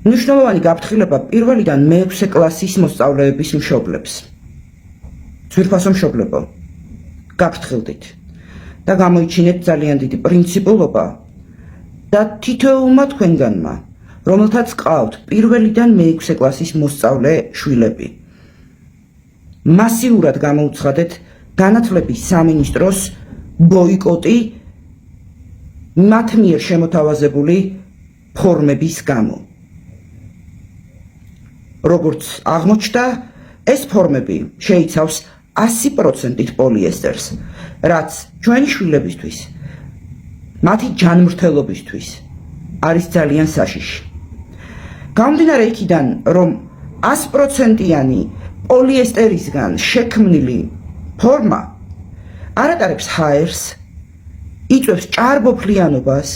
მნიშვნელოვანი გაფრთხილება პირველიდან მე-6 კლასის მოსწავლეების მშობლებს. ძვირფასო მშობლებო, გაფრთხილდით და გამოიჩინეთ ძალიან დიდი პრინციპულობა და თითოეულმა თქვენგანმა, რომელთაც ყავთ პირველიდან მე-6 კლასის მოსწავლე შვილები, მასიურად გამოუცხადეთ განათლების სამინისტროს ბოიკოტი მათ მიერ შემოთავაზებული ფორმების გამო. როგორც აღმოჩნდა, ეს ფორმები შეიცავს 100%-ით პოლიესტერს, რაც ჩვენი შვილებისთვის, მათი ჯანმრთელობისთვის არის ძალიან საშიში. გამომდინარე იქიდან, რომ 100%-იანი პოლიესტერისგან შექმნილი ფორმა არ ატარებს ჰაერს, იწვევს ჭარბოფლიანობას,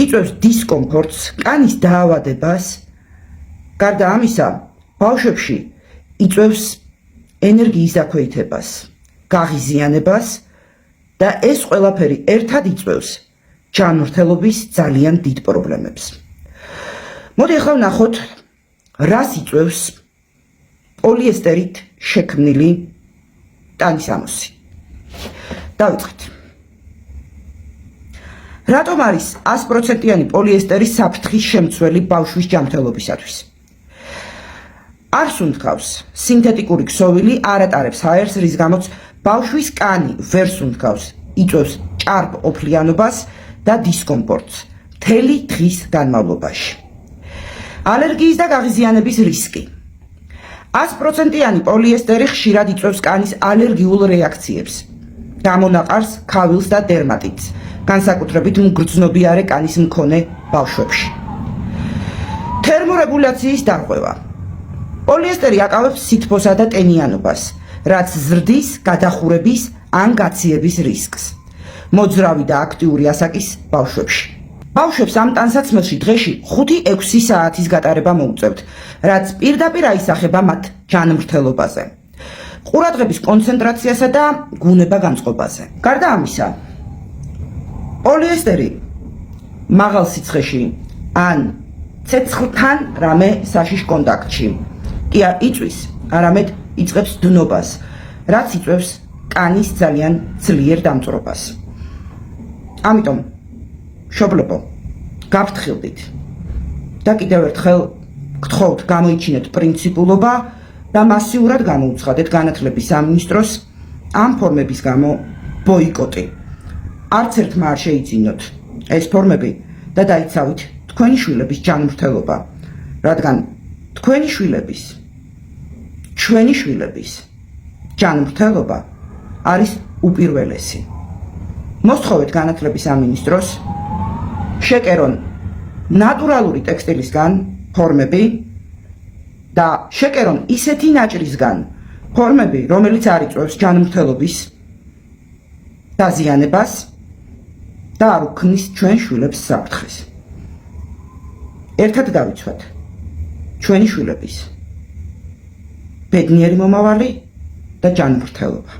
იწვევს დისკომფორტს, კანის დაავადებას, გარდა ამისა, ბავშვებში იწვევს ენერგიის დაქვეითებას, გაღიზიანებას და ეს ყველაფერი ერთად იწვევს ჯანმრთელობის ძალიან დიდ პრობლემებს. მოდი ახლა ვნახოთ, რას იწვევს პოლიესტერით შექმნილი ტანისამოსი. დავიწყეთ. რატომ არის 100%-იანი პოლიესტერის საფრთხის შემცველი ბავშვის ჯანმრთელობისათვის? არ სუნთქავს სინთეტიკური ქსოვილი, არ ატარებს ჰაერს, რის გამოც ბავშვის კანი ვერ სუნთქავს, იწვევს ჭარბ ოფლიანობას და დისკომფორტს მთელი დღის განმავლობაში. ალერგიის და გაღიზიანების რისკი. 100%-იანი პოლიესტერი ხშირად იწვევს კანის ალერგიულ რეაქციებს, გამონაყარს, ქავილს და დერმატიტს, განსაკუთრებით მგრძნობიარე კანის მქონე ბავშვებში. თერმორეგულაციის დარღვევა. პოლიესტერი აკავებს სითბოსა და ტენიანობას, რაც ზრდის, გადახურების ან გაციების რისკს. მოძრავი და აქტიური ასაკის ბავშვებში. ბავშვებს ამ ტანსაცმელში დღეში 5-6 საათის გატარება მოუწევთ, რაც პირდაპირ აისახება მათ ჯანმრთელობაზე, ყურადღების კონცენტრაციასა და გუნება-განწყობაზე. გარდა ამისა, პოლიესტერი მაღალ სიცხეში ან ცეცხლთან რამე საშიშ კონტაქტში კი არ იწვის, არამედ იწყებს დნობას, რაც იწვევს კანის ძალიან ძლიერ დამწვრობას. ამიტომ მშობლებო, გაფრთხილდით და კიდევ ერთხელ გთხოვთ, გამოიჩინეთ პრინციპულობა და მასიურად გამოუცხადეთ განათლების სამინისტროს ამ ფორმების გამო ბოიკოტი. არც ერთმა არ შეიძინოთ ეს ფორმები და დაიცავით თქვენი შვილების ჯანმრთელობა, რადგან თქვენი შვილების, ჩვენი შვილების ჯანმრთელობა არის უპირველესი. მოსთხოვეთ განათლების სამინისტროს შეკერონ ნატურალური ტექსტილისგან ფორმები და შეკერონ ისეთი ნაჭრისგან ფორმები, რომელიც არ იწვევს ჯანმრთელობის დაზიანებას და არ უქმნის ჩვენ შვილებს საფრთხეს. ერთად დავიცვათ ჩვენი შვილების ბედნიერი მომავალი და ჯანმრთელობა.